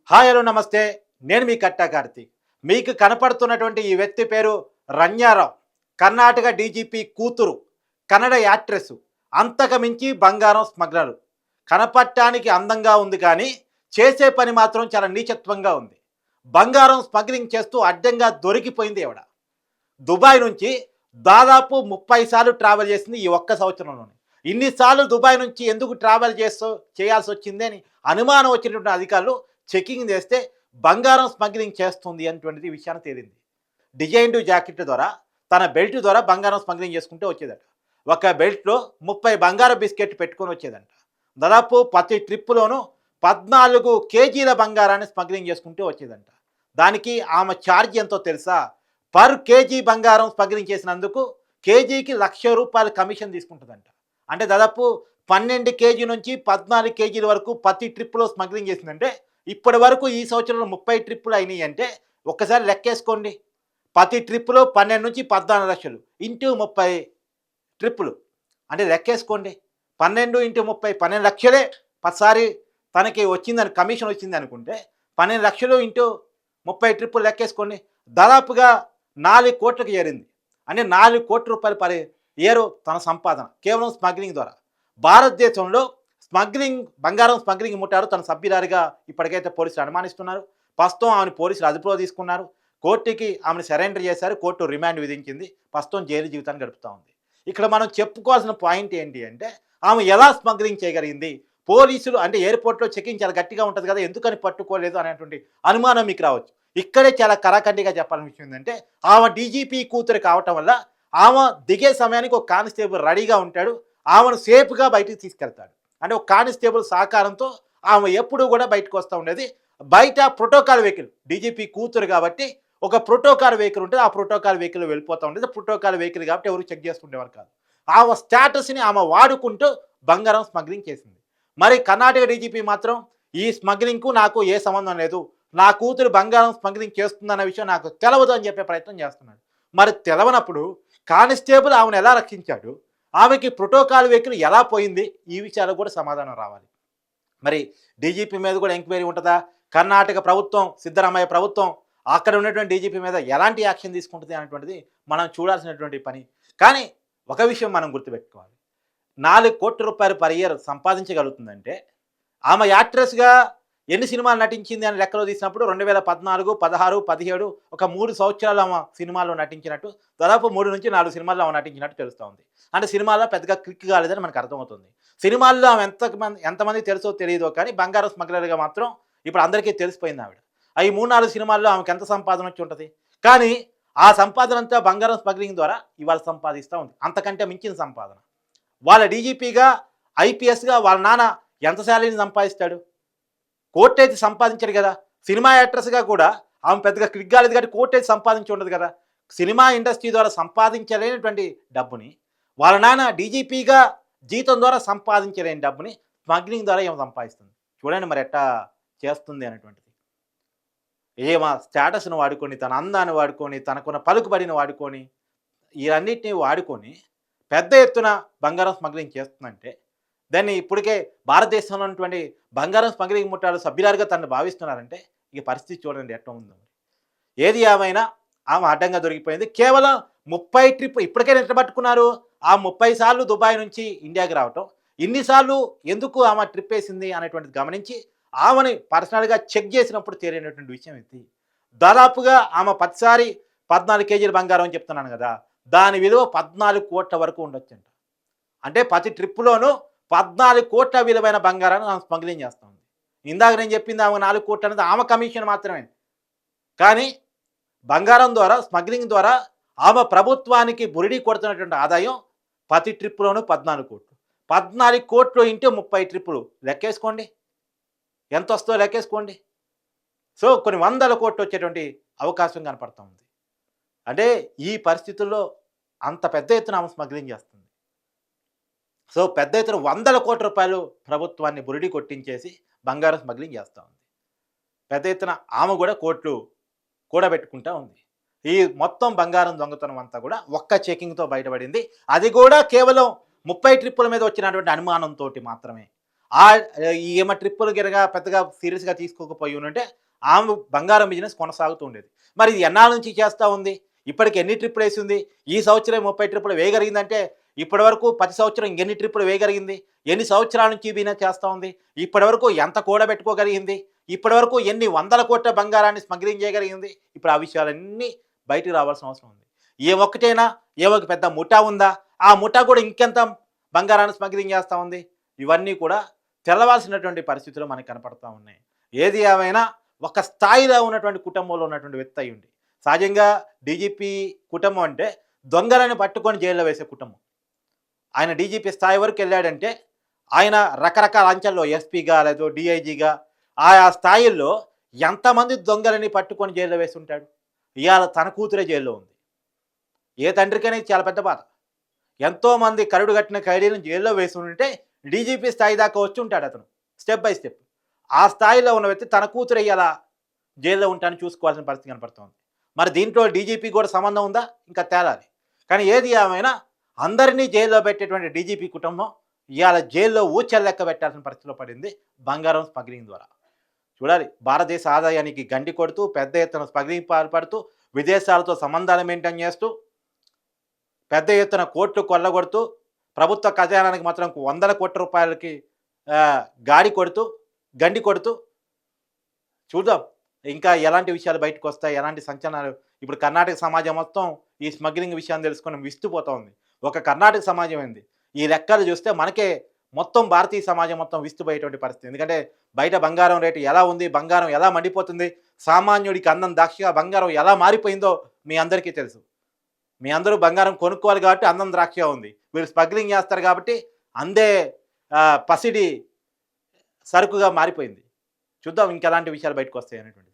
Hi hello నమస్తే. నేను మీ కట్టా కార్తీక్. మీకు కనపడుతున్నటువంటి ఈ వ్యక్తి పేరు రణ్యారావు. కర్ణాటక డీజీపీ కూతురు, కన్నడ యాక్ట్రెస్. అంతకు మించి బంగారం స్మగ్లరు. కనపడటానికి అందంగా ఉంది కానీ చేసే పని మాత్రం చాలా నీచత్వంగా ఉంది. బంగారం స్మగ్లింగ్ చేస్తూ అడ్డంగా దొరికిపోయింది ఆవిడ. దుబాయ్ నుంచి దాదాపు 30 సార్లు ట్రావెల్ చేసింది ఈ ఒక్క సంవత్సరంలోనే. ఇన్నిసార్లు దుబాయ్ నుంచి ఎందుకు ట్రావెల్ చేయాల్సి వచ్చింది అని అనుమానం వచ్చినటువంటి అధికారులు చెకింగ్ చేస్తే బంగారం స్మగ్లింగ్ చేస్తుంది అనేటువంటిది విషయాన్ని తేలింది. డిజైన్డ్ జాకెట్ ద్వారా తన బెల్ట్ ద్వారా బంగారం స్మగ్లింగ్ చేసుకుంటూ వచ్చేదట. ఒక బెల్ట్లో 30 బంగారు బిస్కెట్ పెట్టుకొని వచ్చేదంట. దాదాపు ప్రతి ట్రిప్పులోనూ 14 కేజీల బంగారాన్ని స్మగ్లింగ్ చేసుకుంటూ వచ్చేదంట. దానికి ఆమె ఛార్జ్ ఎంతో తెలుసా? పర్ కేజీ బంగారం స్మగ్లింగ్ చేసినందుకు కేజీకి ₹1,00,000 కమిషన్ తీసుకుంటుందంట. అంటే దాదాపు 12 కేజీ నుంచి 14 కేజీల వరకు ప్రతి ట్రిప్పులో స్మగ్లింగ్ చేసిందంటే ఇప్పటి వరకు ఈ సంవత్సరంలో 30 ట్రిప్పులు అయినాయి అంటే ఒక్కసారి లెక్కేసుకోండి. ప్రతి ట్రిప్పులో 12 నుంచి 14 లక్షలు ఇంటూ 30 ట్రిప్పులు అంటే లెక్కేసుకోండి. 12 ఇంటూ 30 12 లక్షలే ప్రతిసారి తనకి వచ్చిందని కమిషన్ వచ్చింది అనుకుంటే 12 లక్షలు ఇంటూ 30 ట్రిప్పులు లెక్కేసుకోండి. దాదాపుగా 4 కోట్లకు చేరింది. అంటే ₹4 కోట్ల పర్ ఇయర్ తన సంపాదన కేవలం స్మగ్లింగ్ ద్వారా. భారతదేశంలో బంగారం స్మగ్లింగ్ ముఠారు తన సభ్యురాలిగా ఇప్పటికైతే పోలీసులు అనుమానిస్తున్నారు. ప్రస్తుతం ఆమెను పోలీసులు అదుపులో తీసుకున్నారు. కోర్టుకి ఆమెను సరెండర్ చేశారు. కోర్టు రిమాండ్ విధించింది. ప్రస్తుతం జైలు జీవితాన్ని గడుపుతూ ఉంది. ఇక్కడ మనం చెప్పుకోవాల్సిన పాయింట్ ఏంటి అంటే ఆమె ఎలా స్మగ్లింగ్ చేయగలిగింది? పోలీసులు అంటే ఎయిర్పోర్ట్లో చెకింగ్ చాలా గట్టిగా ఉంటుంది కదా, ఎందుకని పట్టుకోలేదు అనేటువంటి అనుమానం మీకు రావచ్చు. ఇక్కడే చాలా కరాఖండిగా చెప్పాలని విషయం ఏంటంటే ఆమె డీజీపీ కూతురు కావటం వల్ల ఆమె దిగే సమయానికి ఒక కానిస్టేబుల్ రెడీగా ఉంటాడు. ఆమెను సేఫ్గా బయటికి తీసుకెళ్తాడు. అంటే ఒక కానిస్టేబుల్ సహకారంతో ఆమె ఎప్పుడూ కూడా బయటకు వస్తూ ఉండేది. బయట ప్రోటోకాల్ వెహికల్, డీజీపీ కూతురు కాబట్టి ఒక ప్రోటోకాల్ వెహికల్ ఉంటుంది. ఆ ప్రోటోకాల్ వెహికల్ వెళ్ళిపోతూ ఉండేది. ప్రోటోకాల్ వెహికల్ కాబట్టి ఎవరు చెక్ చేసుకునేవారు కాదు. ఆమె స్టేటస్ని ఆమె వాడుకుంటూ బంగారం స్మగ్లింగ్ చేసింది. మరి కర్ణాటక డీజీపీ మాత్రం ఈ స్మగ్లింగ్కు నాకు ఏ సంబంధం లేదు, నా కూతురు బంగారం స్మగ్లింగ్ చేస్తుందన్న విషయం నాకు తెలవదు అని చెప్పే ప్రయత్నం చేస్తున్నాడు. మరి తెలవనప్పుడు కానిస్టేబుల్ ఆమెను ఎలా రక్షించాడు? ఆమెకి ప్రోటోకాల్ వెహికల్ ఎలా పోయింది? ఈ విషయాలకు కూడా సమాధానం రావాలి. మరి డీజీపీ మీద కూడా ఎంక్వైరీ ఉంటుందా? కర్ణాటక ప్రభుత్వం, సిద్ధరామయ్య ప్రభుత్వం అక్కడ ఉన్నటువంటి డీజీపీ మీద ఎలాంటి యాక్షన్ తీసుకుంటుంది అనేటువంటిది మనం చూడాల్సినటువంటి పని. కానీ ఒక విషయం మనం గుర్తుపెట్టుకోవాలి. ₹4 కోట్ల పర్ ఇయర్ సంపాదించగలుగుతుందంటే ఆమె యాక్ట్రెస్గా ఎన్ని సినిమాలు నటించింది అని లెక్కలో తీసినప్పుడు 2014, 16, 17 ఒక 3 సంవత్సరాలు ఆమె సినిమాల్లో నటించినట్టు, దాదాపు 3 నుంచి 4 సినిమాల్లో ఆమె నటించినట్టు తెలుస్తూ ఉంది. అంటే సినిమాల్లో పెద్దగా క్లిక్ కాలేదని మనకు అర్థమవుతుంది. సినిమాల్లో ఆమె ఎంతమంది తెలుసో తెలియదో కానీ బంగారం స్మగ్లర్గా మాత్రం ఇప్పుడు అందరికీ తెలిసిపోయింది ఆవిడ. ఈ 3-4 సినిమాల్లో ఆమెకు ఎంత సంపాదన వచ్చి ఉంటుంది? కానీ ఆ సంపాదన అంతా బంగారం స్మగ్లింగ్ ద్వారా ఇవాళ సంపాదిస్తూ ఉంది. అంతకంటే మించిన సంపాదన. వాళ్ళ డీజీపీగా, ఐపీఎస్గా వాళ్ళ నాన్న ఎంత శాలరీని సంపాదిస్తాడు? కోర్టు అయితే సంపాదించాడు కదా. సినిమా యాక్ట్రెస్గా కూడా ఆమె పెద్దగా క్లిక్ కాలేదు కాబట్టి కోర్టు అయితే సంపాదించి ఉండదు కదా. సినిమా ఇండస్ట్రీ ద్వారా సంపాదించలేనటువంటి డబ్బుని వాళ్ళ నాన్న డీజీపీగా జీతం ద్వారా సంపాదించలేని డబ్బుని స్మగ్లింగ్ ద్వారా ఏమో సంపాదిస్తుంది. చూడండి మరి ఎట్టా చేస్తుంది అనేటువంటిది. ఏమా స్టేటస్ను వాడుకొని, తన అందాన్ని వాడుకొని, తనకున్న పలుకుబడిని వాడుకొని, ఇవన్నిటిని వాడుకొని పెద్ద ఎత్తున బంగారం స్మగ్లింగ్ చేస్తుందంటే దాన్ని ఇప్పటికే భారతదేశంలో ఉన్నటువంటి బంగారం స్మగ్లింగ్ ముఠాలు సభ్యురాలుగా తనను భావిస్తున్నారంటే ఈ పరిస్థితి చూడండి ఎట్లా ఉందో. ఏది ఏమైనా ఆమె అడ్డంగా దొరికిపోయింది. కేవలం 30 ట్రిప్ ఇప్పటికే ఎంత పట్టుకున్నారు? ఆ 30 సార్లు దుబాయ్ నుంచి ఇండియాకి రావటం, ఇన్నిసార్లు ఎందుకు ఆమె ట్రిప్ వేసింది అనేటువంటిది గమనించి ఆమెని పర్సనల్గా చెక్ చేసినప్పుడు తేలినటువంటి విషయం ఇది. దాదాపుగా ఆమె ప్రతిసారి 14 కేజీల బంగారం అని చెప్తున్నాను కదా, దాని విలువ 14 కోట్ల వరకు ఉండొచ్చంట. అంటే ప్రతి ట్రిప్పులోనూ 14 కోట్ల విలువైన బంగారాన్ని ఆమె స్మగ్లింగ్ చేస్తూ ఉంది. ఇందాక నేను చెప్పింది ఆమె 4 కోట్లు అనేది ఆమె కమిషన్ మాత్రమే. కానీ బంగారం ద్వారా, స్మగ్లింగ్ ద్వారా ఆమె ప్రభుత్వానికి బురిడి కొడుతున్నటువంటి ఆదాయం ప్రతి ట్రిప్పులోనూ 14 కోట్లు. 14 కోట్లు ఇంటూ 30 ట్రిప్పులు లెక్కేసుకోండి, ఎంత వస్తుందో లెక్కేసుకోండి. సో కొన్ని 100 కోట్లు వచ్చేటువంటి అవకాశం కనపడుతూ ఉంది. అంటే ఈ పరిస్థితుల్లో అంత పెద్ద ఎత్తున ఆమె స్మగ్లింగ్ చేస్తుంది. సో పెద్ద ఎత్తున ₹100 కోట్ల ప్రభుత్వాన్ని బురిడి కొట్టించేసి బంగారం స్మగ్లింగ్ చేస్తూ ఉంది. పెద్ద ఎత్తున ఆమె కూడా కోట్లు కూడబెట్టుకుంటూ ఉంది. ఈ మొత్తం బంగారం దొంగతనం అంతా కూడా ఒక్క చెకింగ్తో బయటపడింది. అది కూడా కేవలం 30 ట్రిప్పుల మీద వచ్చినటువంటి అనుమానంతో మాత్రమే. ఆ ఈమె ట్రిప్పులు గినక పెద్దగా సీరియస్‌గా తీసుకోకపోయి ఉండుంటే ఆమె బంగారం బిజినెస్ కొనసాగుతూ ఉండేది. మరి ఇది ఎన్నాళ్ళ నుంచి చేస్తా ఉంది? ఇప్పటికి ఎన్ని ట్రిప్పులేసింది? ఈ సంవత్సరం 30 ట్రిప్పులు వేయగలిగిందంటే ఇప్పటివరకు 10 సంవత్సరం ఇంకెన్ని ట్రిప్పులు వేయగలిగింది? ఎన్ని సంవత్సరాల నుంచి ఈ బిజినెస్ చేస్తా ఉంది? ఇప్పటివరకు ఎంత కూడబెట్టుకోగలిగింది? ఇప్పటివరకు ఎన్ని వందల కోట్ల బంగారాన్ని స్మగ్లింగ్ చేయగలిగింది? ఇప్పుడు ఆ విషయాలన్నీ బయటికి రావాల్సిన అవసరం ఉంది. ఈమొక్కటేనా? ఈమెకు పెద్ద ముఠా ఉందా? ఆ ముఠా కూడా ఇంకెంత బంగారాన్ని స్మగ్లింగ్ చేస్తా ఉంది? ఇవన్నీ కూడా తెలవాల్సినటువంటి పరిస్థితులు మనకు కనపడతా ఉన్నాయి. ఏది ఏమైనా ఒక స్థాయిలో ఉన్నటువంటి కుటుంబంలో ఉన్నటువంటి వ్యక్తి అయ్యుండి. సహజంగా డీజీపీ కుటుంబం అంటే దొంగలను పట్టుకొని జైల్లో వేసే కుటుంబం. ఆయన డీజీపీ స్థాయి వరకు వెళ్ళాడంటే ఆయన రకరకాల అంచెల్లో ఎస్పీగా లేదా డీఐజీగా ఆయా స్థాయిల్లో ఎంతమంది దొంగలని పట్టుకొని జైల్లో వేసి ఉంటాడు. ఇవాళ తన కూతురే జైల్లో ఉంది. ఏ తండ్రికైనా ఇది చాలా పెద్ద బాధ. ఎంతోమంది కరుడు కట్టిన ఖైదీలను జైల్లో వేసి ఉంటే డీజీపీ స్థాయి దాకా వచ్చి ఉంటాడు అతను. Step by step. ఆ స్థాయిలో ఉన్న వ్యక్తి తన కూతురు ఎలా జైల్లో ఉంటానని చూసుకోవాల్సిన పరిస్థితి కనపడుతోంది. మరి దీంట్లో డీజీపీ కూడా సంబంధం ఉందా? ఇంకా తేలాలి. కానీ ఏది ఏమైనా అందరినీ జైల్లో పెట్టేటువంటి డీజీపీ కుటుంబం ఇవాళ జైల్లో ఊచలు లెక్క పెట్టాల్సిన పరిస్థితిలో పడింది బంగారం స్మగ్లింగ్ ద్వారా. చూడాలి, భారతదేశ ఆదాయానికి గండి కొడుతూ పెద్ద ఎత్తున స్మగ్లింగ్ పాల్పడుతూ విదేశాలతో సంబంధాలు మెయింటైన్ చేస్తూ పెద్ద ఎత్తున కోట్లు కొల్లగొడుతూ ప్రభుత్వ ఖజానానికి మాత్రం వందల కోట్ల రూపాయలకి గాడి కొడుతూ గండి కొడుతూ చూద్దాం ఇంకా ఎలాంటి విషయాలు బయటకు వస్తాయి, ఎలాంటి సంచలనాలు. ఇప్పుడు కర్ణాటక సమాజం మొత్తం ఈ స్మగ్లింగ్ విషయాన్ని తెలుసుకొని విస్తుపోతా ఉంది. ఒక కర్ణాటక సమాజం ఏంది, ఈ లెక్కలు చూస్తే మనకే మొత్తం భారతీయ సమాజం మొత్తం విస్తుపోయేటువంటి పరిస్థితి. ఎందుకంటే బయట బంగారం రేటు ఎలా ఉంది, బంగారం ఎలా మండిపోతుంది, సామాన్యుడికి అందం ద్రాక్షగా బంగారం ఎలా మారిపోయిందో మీ అందరికీ తెలుసు. మీ అందరూ బంగారం కొనుక్కోవాలి కాబట్టి అందం ద్రాక్షగా ఉంది. వీళ్ళు స్మగ్లింగ్ చేస్తారు కాబట్టి అందే పసిడి సరుకుగా మారిపోయింది. చూద్దాం ఇంకెలాంటి విషయాలు బయటకు వస్తాయి అనేటువంటిది.